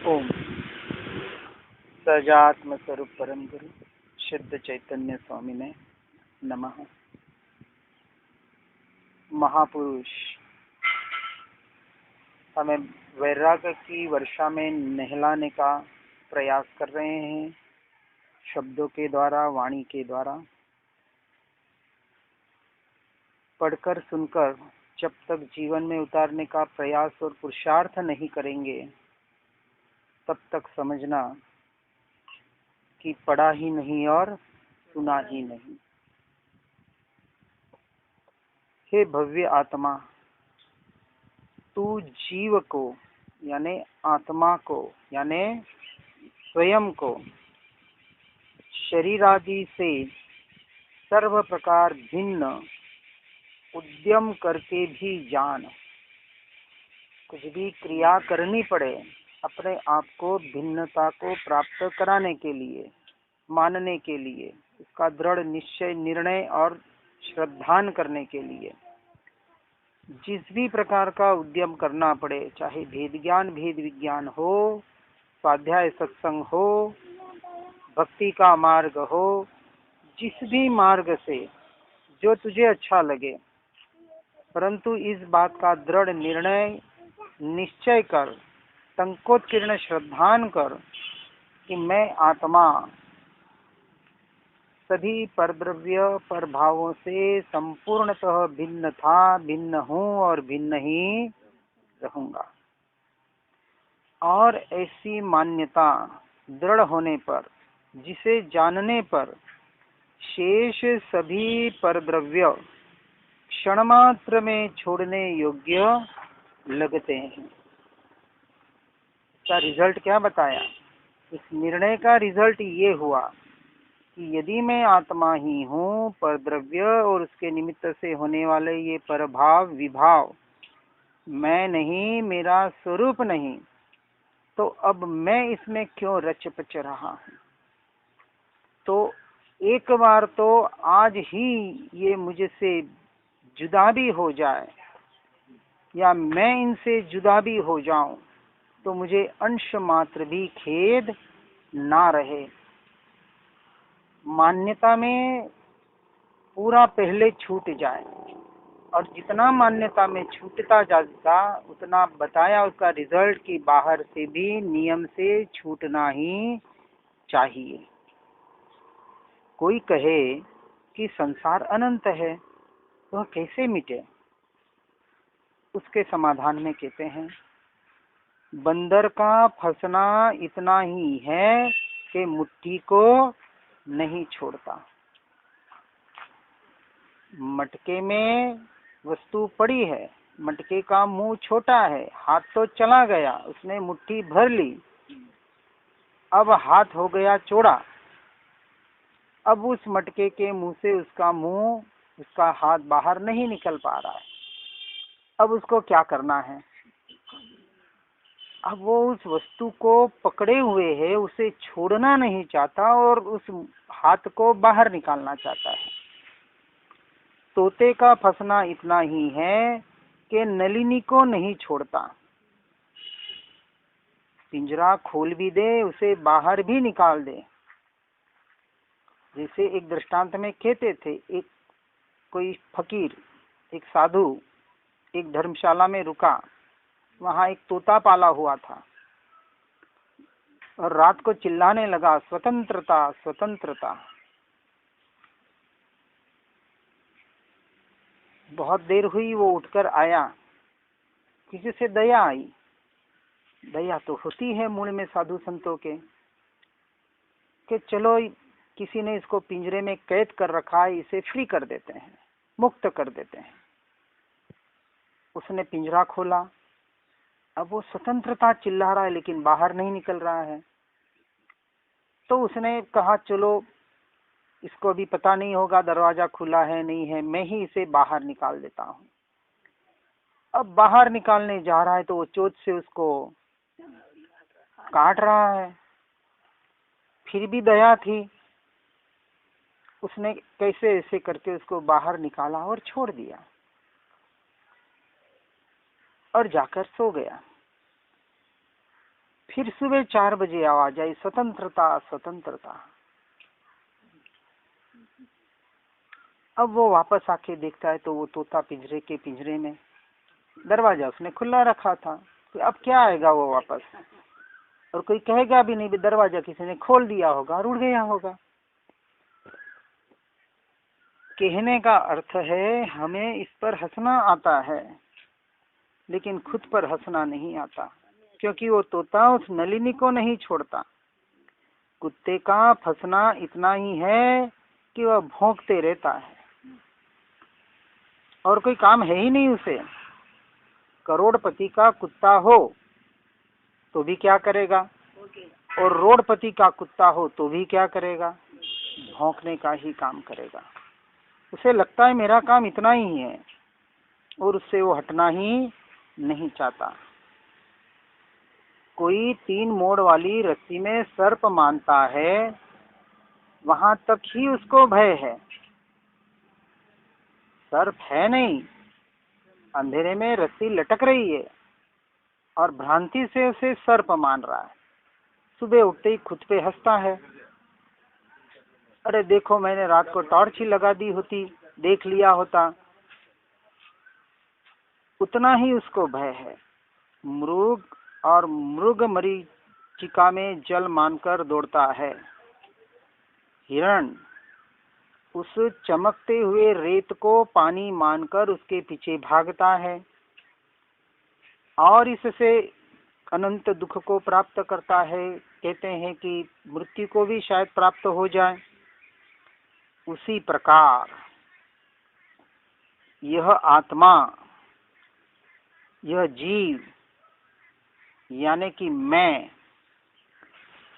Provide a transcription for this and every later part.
ओम सजात्म स्वरूप परम गुरु शुद्ध चैतन्य स्वामी ने नमः। महापुरुष हमें वैराग्य की वर्षा में नहलाने का प्रयास कर रहे हैं, शब्दों के द्वारा, वाणी के द्वारा। पढ़कर सुनकर जब तक जीवन में उतारने का प्रयास और पुरुषार्थ नहीं करेंगे, तब तक समझना कि पढ़ा ही नहीं और सुना ही नहीं। हे भव्य आत्मा, तू जीव को यानी आत्मा को यानी स्वयं को शरीर आदि से सर्व प्रकार भिन्न उद्यम करके भी जान। कुछ भी क्रिया करनी पड़े अपने आप को भिन्नता को प्राप्त कराने के लिए, मानने के लिए, उसका दृढ़ निश्चय, निर्णय और श्रद्धान करने के लिए जिस भी प्रकार का उद्यम करना पड़े, चाहे भेद ज्ञान भेद विज्ञान हो, स्वाध्याय सत्संग हो, भक्ति का मार्ग हो, जिस भी मार्ग से जो तुझे अच्छा लगे, परंतु इस बात का दृढ़ निर्णय निश्चय कर, संकोचकीर्ण श्रद्धान कर कि मैं आत्मा सभी परद्रव्य पर भावों से संपूर्णतः भिन्न था, भिन्न हूँ और भिन्न ही रहूंगा। और ऐसी मान्यता दृढ़ होने पर, जिसे जानने पर शेष सभी परद्रव्य क्षण मात्र में छोड़ने योग्य लगते हैं। इसका रिजल्ट क्या बताया? इस निर्णय का रिजल्ट ये हुआ कि यदि मैं आत्मा ही हूँ, परद्रव्य और उसके निमित्त से होने वाले ये परभाव विभाव मैं नहीं, मेरा स्वरूप नहीं, तो अब मैं इसमें क्यों रच पच रहा हूँ? तो एक बार तो आज ही ये मुझसे जुदा भी हो जाए या मैं इनसे जुदा भी हो जाऊं, तो मुझे अंश मात्र भी खेद ना रहे। मान्यता में पूरा पहले छूट जाए, और जितना मान्यता में छूटता जाता उतना बताया उसका रिजल्ट कि बाहर से भी नियम से छूटना ही चाहिए। कोई कहे कि संसार अनंत है, तो कैसे मिटे? उसके समाधान में कहते हैं, बंदर का फंसना इतना ही है कि मुट्ठी को नहीं छोड़ता। मटके में वस्तु पड़ी है, मटके का मुंह छोटा है, हाथ तो चला गया, उसने मुट्ठी भर ली, अब हाथ हो गया चौड़ा। अब उस मटके के मुंह से उसका मुंह, उसका हाथ बाहर नहीं निकल पा रहा है। अब उसको क्या करना है? अब वो उस वस्तु को पकड़े हुए है, उसे छोड़ना नहीं चाहता और उस हाथ को बाहर निकालना चाहता है। तोते का फंसना इतना ही है कि नलिनी को नहीं छोड़ता। पिंजरा खोल भी दे, उसे बाहर भी निकाल दे। जैसे एक दृष्टांत में कहते थे, एक कोई फकीर, एक साधु एक धर्मशाला में रुका, वहां एक तोता पाला हुआ था और रात को चिल्लाने लगा, स्वतंत्रता स्वतंत्रता। बहुत देर हुई, वो उठकर आया, किसी से दया आई। दया तो होती है मूल में साधु संतों के, कि चलो किसी ने इसको पिंजरे में कैद कर रखा है, इसे फ्री कर देते हैं, मुक्त कर देते हैं। उसने पिंजरा खोला, अब वो स्वतंत्रता चिल्ला रहा है लेकिन बाहर नहीं निकल रहा है। तो उसने कहा, चलो इसको अभी पता नहीं होगा दरवाजा खुला है नहीं है, मैं ही इसे बाहर निकाल देता हूँ। अब बाहर निकालने जा रहा है तो वो चोट से उसको काट रहा है। फिर भी दया थी, उसने कैसे ऐसे करके उसको बाहर निकाला और छोड़ दिया और जाकर सो गया। फिर सुबह 4 बजे आवाज आई, स्वतंत्रता स्वतंत्रता। अब वो वापस आके देखता है तो वो तोता पिंजरे के पिंजरे में, दरवाजा उसने खुला रखा था। तो अब क्या आएगा वो वापस, और कोई कहेगा भी नहीं, दरवाजा किसी ने खोल दिया होगा और उड़ गया होगा। कहने का अर्थ है हमें इस पर हंसना आता है, लेकिन खुद पर हंसना नहीं आता, क्योंकि वो तोता उस नलिनी को नहीं छोड़ता। कुत्ते का फंसना इतना ही है कि वह भौंकते रहता है और कोई काम है ही नहीं उसे। करोड़पति का कुत्ता हो तो भी क्या करेगा, और रोडपति का कुत्ता हो तो भी क्या करेगा, भौंकने का ही काम करेगा। उसे लगता है मेरा काम इतना ही है, और उससे वो हटना ही नहीं चाहता। कोई 3 मोड़ वाली रस्सी में सर्प मानता है, वहां तक ही उसको भय है। सर्प है नहीं, अंधेरे में रस्सी लटक रही है और भ्रांति से उसे सर्प मान रहा है। सुबह उठते ही खुद पे हंसता है, अरे देखो मैंने रात को टॉर्च ही लगा दी होती, देख लिया होता। उतना ही उसको भय है। मृग और मृग मरीचिका में जल मानकर दौड़ता है। हिरण उस चमकते हुए रेत को पानी मानकर उसके पीछे भागता है और इससे अनंत दुख को प्राप्त करता है। कहते हैं कि मृत्यु को भी शायद प्राप्त हो जाए। उसी प्रकार यह आत्मा, यह जीव यानी कि मैं,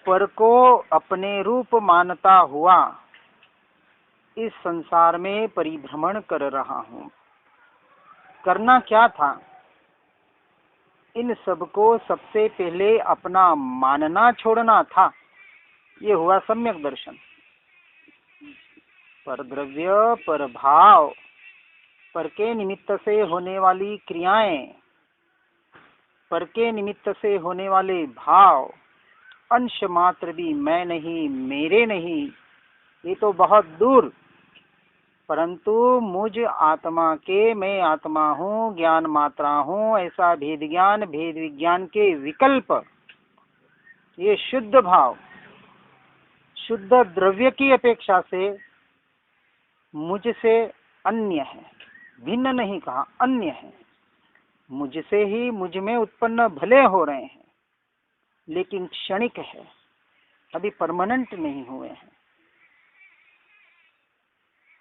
पर को अपने रूप मानता हुआ इस संसार में परिभ्रमण कर रहा हूँ। करना क्या था, इन सबको सबसे पहले अपना मानना छोड़ना था। ये हुआ सम्यक दर्शन। पर द्रव्य, पर भाव, पर के निमित्त से होने वाली क्रियाएं, पर के निमित्त से होने वाले भाव, अंश मात्र भी मैं नहीं, मेरे नहीं, ये तो बहुत दूर। परंतु मुझ आत्मा के मैं आत्मा हूँ, ज्ञान मात्रा हूँ, ऐसा भेद ज्ञान, भेद विज्ञान के विकल्प, ये शुद्ध भाव, शुद्ध द्रव्य की अपेक्षा से मुझसे अन्य है। भिन्न नहीं कहा, अन्य है। मुझसे ही मुझ में उत्पन्न भले हो रहे हैं, लेकिन क्षणिक है, अभी परमानेंट नहीं हुए हैं।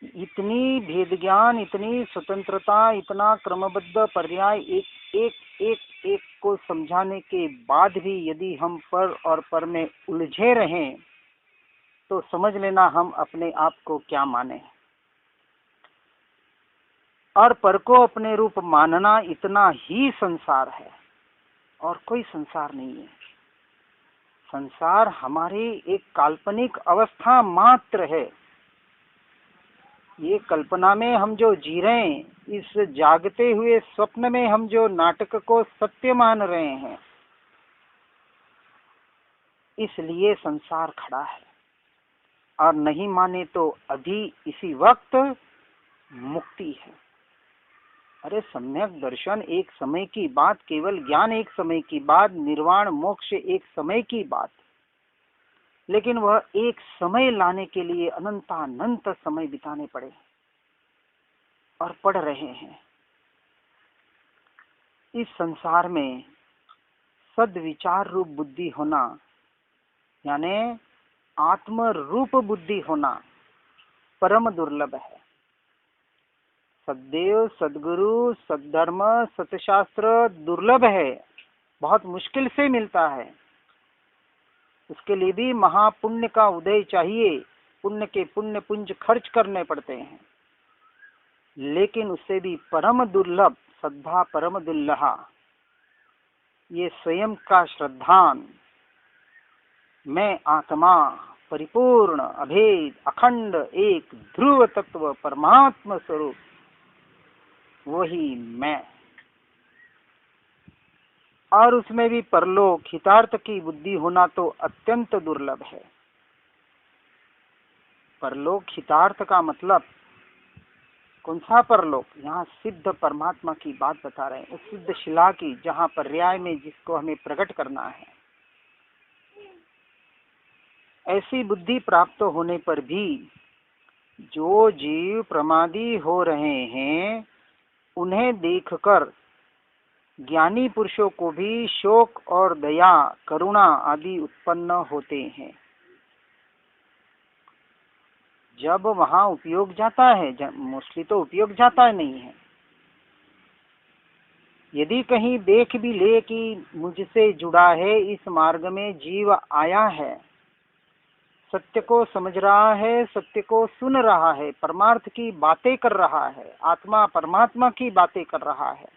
इतनी भेद ज्ञान, इतनी स्वतंत्रता, इतना क्रमबद्ध पर्याय एक एक एक एक को समझाने के बाद भी यदि हम पर और पर में उलझे रहें तो समझ लेना हम अपने आप को क्या माने। और पर को अपने रूप मानना इतना ही संसार है और कोई संसार नहीं है। संसार हमारी एक काल्पनिक अवस्था मात्र है। ये कल्पना में हम जो जी रहे हैं, इस जागते हुए स्वप्न में हम जो नाटक को सत्य मान रहे हैं, इसलिए संसार खड़ा है। और नहीं माने तो अभी इसी वक्त मुक्ति है। अरे सम्यक दर्शन एक समय की बात, केवल ज्ञान एक समय की बात, निर्वाण मोक्ष एक समय की बात, लेकिन वह एक समय लाने के लिए अनंतानंत समय बिताने पड़े और पड़ रहे हैं। इस संसार में सद्विचार रूप बुद्धि होना, यानी आत्म रूप बुद्धि होना, परम दुर्लभ है। सद्देव, सद्गुरु, सद्धर्म, सतशास्त्र दुर्लभ है, बहुत मुश्किल से मिलता है। उसके लिए भी महापुण्य का उदय चाहिए, पुण्य के पुण्य पुंज खर्च करने पड़ते हैं। लेकिन उससे भी परम दुर्लभ श्रद्धा, परम दुर्लहा, ये स्वयं का श्रद्धान, मैं आत्मा परिपूर्ण, अभेद, अखंड, एक ध्रुव तत्व, परमात्मा स्वरूप, वही मैं। और उसमें भी परलोक हितार्थ की बुद्धि होना तो अत्यंत दुर्लभ है। परलोक हितार्थ का मतलब कौन सा परलोक? यहाँ सिद्ध परमात्मा की बात बता रहे हैं, उस सिद्ध शिला की, जहाँ पर्याय में जिसको हमें प्रकट करना है। ऐसी बुद्धि प्राप्त होने पर भी जो जीव प्रमादी हो रहे हैं, उन्हें देखकर ज्ञानी पुरुषों को भी शोक और दया, करुणा आदि उत्पन्न होते हैं। जब वहां उपयोग जाता है, मोस्टली तो उपयोग जाता नहीं है। यदि कहीं देख भी ले कि मुझसे जुड़ा है, इस मार्ग में जीव आया है, सत्य को समझ रहा है, सत्य को सुन रहा है, परमार्थ की बातें कर रहा है, आत्मा परमात्मा की बातें कर रहा है,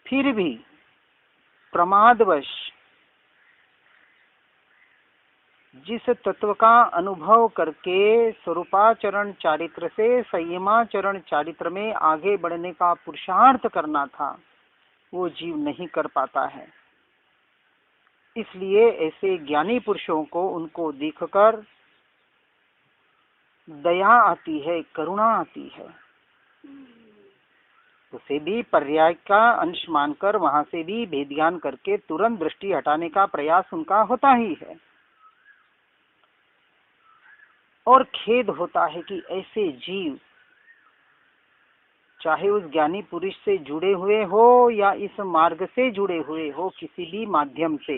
फिर भी प्रमादवश जिस तत्व का अनुभव करके स्वरूपाचरण चारित्र से संयमाचरण चारित्र में आगे बढ़ने का पुरुषार्थ करना था, वो जीव नहीं कर पाता है। इसलिए ऐसे ज्ञानी पुरुषों को उनको देखकर दया आती है, करुणा आती है। उसे भी पर्याय का अंश मानकर वहां से भी भेद ज्ञान करके तुरंत दृष्टि हटाने का प्रयास उनका होता ही है। और खेद होता है कि ऐसे जीव चाहे उस ज्ञानी पुरुष से जुड़े हुए हो या इस मार्ग से जुड़े हुए हो, किसी भी माध्यम से,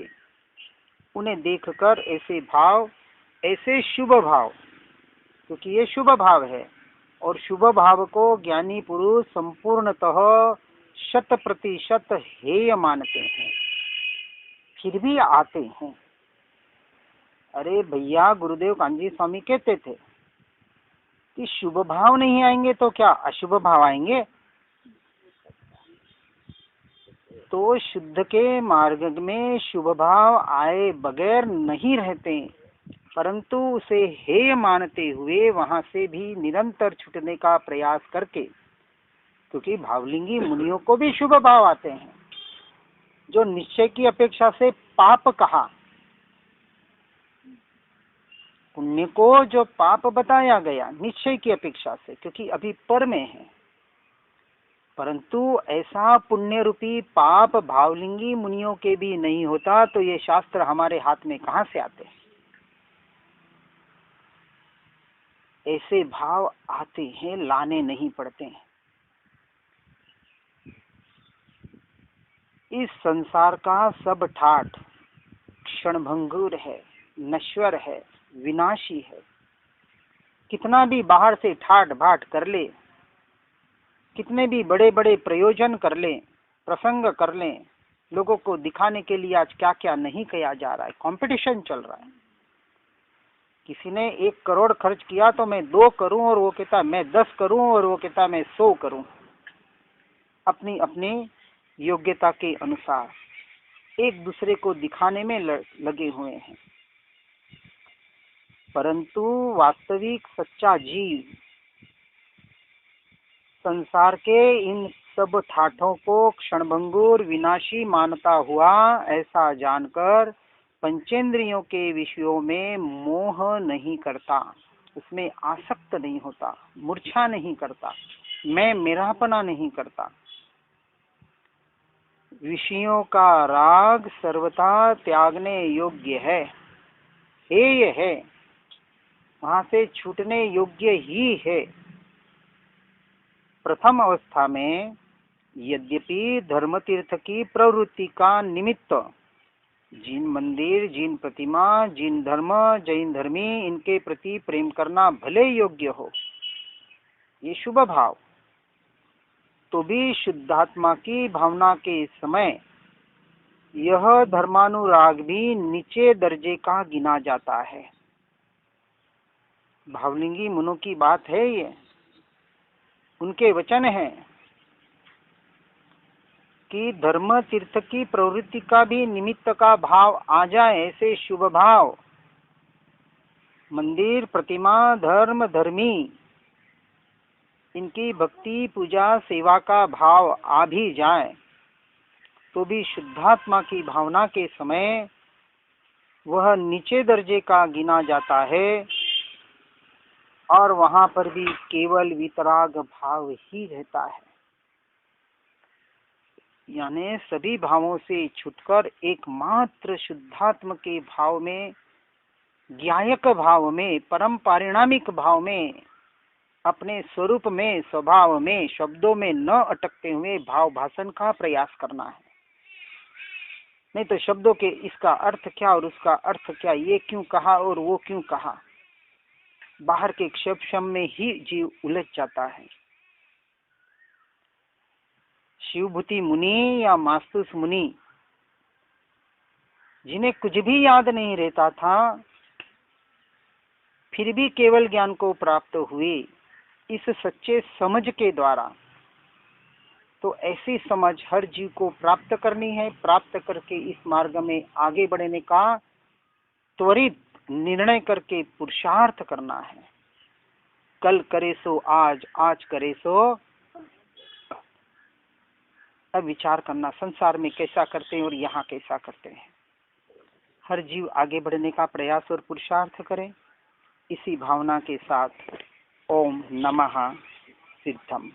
उन्हें देखकर ऐसे भाव, ऐसे शुभ भाव, क्योंकि ये शुभ भाव है और शुभ भाव को ज्ञानी पुरुष संपूर्णतः 100% हेय मानते हैं, फिर भी आते हैं। अरे भैया, गुरुदेव कांजी स्वामी कहते थे कि शुभ भाव नहीं आएंगे तो क्या अशुभ भाव आएंगे? तो शुद्ध के मार्ग में शुभ भाव आए बगैर नहीं रहते, परंतु उसे हेय मानते हुए वहां से भी निरंतर छूटने का प्रयास करके, क्योंकि भावलिंगी मुनियों को भी शुभ भाव आते हैं, जो निश्चय की अपेक्षा से पाप कहा, पुण्य को जो पाप बताया गया निश्चय की अपेक्षा से, क्योंकि अभी पर में है, परंतु ऐसा पुण्य रूपी पाप भावलिंगी मुनियों के भी नहीं होता, तो ये शास्त्र हमारे हाथ में कहां से आते हैं? ऐसे भाव आते हैं, लाने नहीं पड़ते हैं। इस संसार का सब ठाठ क्षणभंगुर है, नश्वर है, विनाशी है। कितना भी बाहर से ठाट बाट कर ले, कितने भी बड़े बड़े प्रयोजन कर ले, प्रसंग कर ले, लोगों को दिखाने के लिए आज क्या क्या नहीं किया जा रहा है, कंपटीशन चल रहा है। किसी ने 1 करोड़ खर्च किया तो मैं 2 करूं, और वो कहता मैं 10 करूं, और वो कहता मैं 100 करूं, अपनी अपनी योग्यता के अनुसार एक दूसरे को दिखाने में लगे हुए हैं। परंतु वास्तविक सच्चा जीव संसार के इन सब ठाठों को क्षणभंगुर विनाशी मानता हुआ, ऐसा जानकर पंचेंद्रियों के विषयों में मोह नहीं करता, उसमें आसक्त नहीं होता, मूर्छा नहीं करता, मैं मेरापना नहीं करता। विषयों का राग सर्वथा त्यागने योग्य है, हेय है, वहां से छूटने योग्य ही है। प्रथम अवस्था में यद्यपि धर्म तीर्थ की प्रवृत्ति का निमित्त जिन मंदिर, जिन प्रतिमा, जिन धर्म, जैन धर्मी, इनके प्रति प्रेम करना भले योग्य हो, ये शुभ भाव, तो भी शुद्धात्मा की भावना के समय यह धर्मानुराग भी नीचे दर्जे का गिना जाता है। भावलिंगी मुनों की बात है, ये उनके वचन है कि धर्म तीर्थ की प्रवृत्ति का भी निमित्त का भाव आ जाए, ऐसे शुभ भाव, मंदिर, प्रतिमा, धर्म, धर्मी, इनकी भक्ति, पूजा, सेवा का भाव आ भी जाए, तो भी शुद्धात्मा की भावना के समय वह नीचे दर्जे का गिना जाता है और वहां पर भी केवल वितराग भाव ही रहता है। यानी सभी भावों से छुटकर एकमात्र शुद्धात्म के भाव में, ज्ञायक भाव में, परम पारिणामिक भाव में, अपने स्वरूप में, स्वभाव में, शब्दों में न अटकते हुए भाव भाषण का प्रयास करना है। नहीं तो शब्दों के इसका अर्थ क्या और उसका अर्थ क्या, ये क्यों कहा और वो क्यों कहा, बाहर के क्षम में ही जीव उलझ जाता है। शिवभूति मुनि या मास्तुस मुनि, जिन्हें कुछ भी याद नहीं रहता था, फिर भी केवल ज्ञान को प्राप्त हुए इस सच्चे समझ के द्वारा। तो ऐसी समझ हर जीव को प्राप्त करनी है। प्राप्त करके इस मार्ग में आगे बढ़ने का त्वरित निर्णय करके पुरुषार्थ करना है। कल करे सो आज, आज करे सो। अब विचार करना, संसार में कैसा करते हैं और यहाँ कैसा करते हैं। हर जीव आगे बढ़ने का प्रयास और पुरुषार्थ करे। इसी भावना के साथ ओम नमः सिद्धम।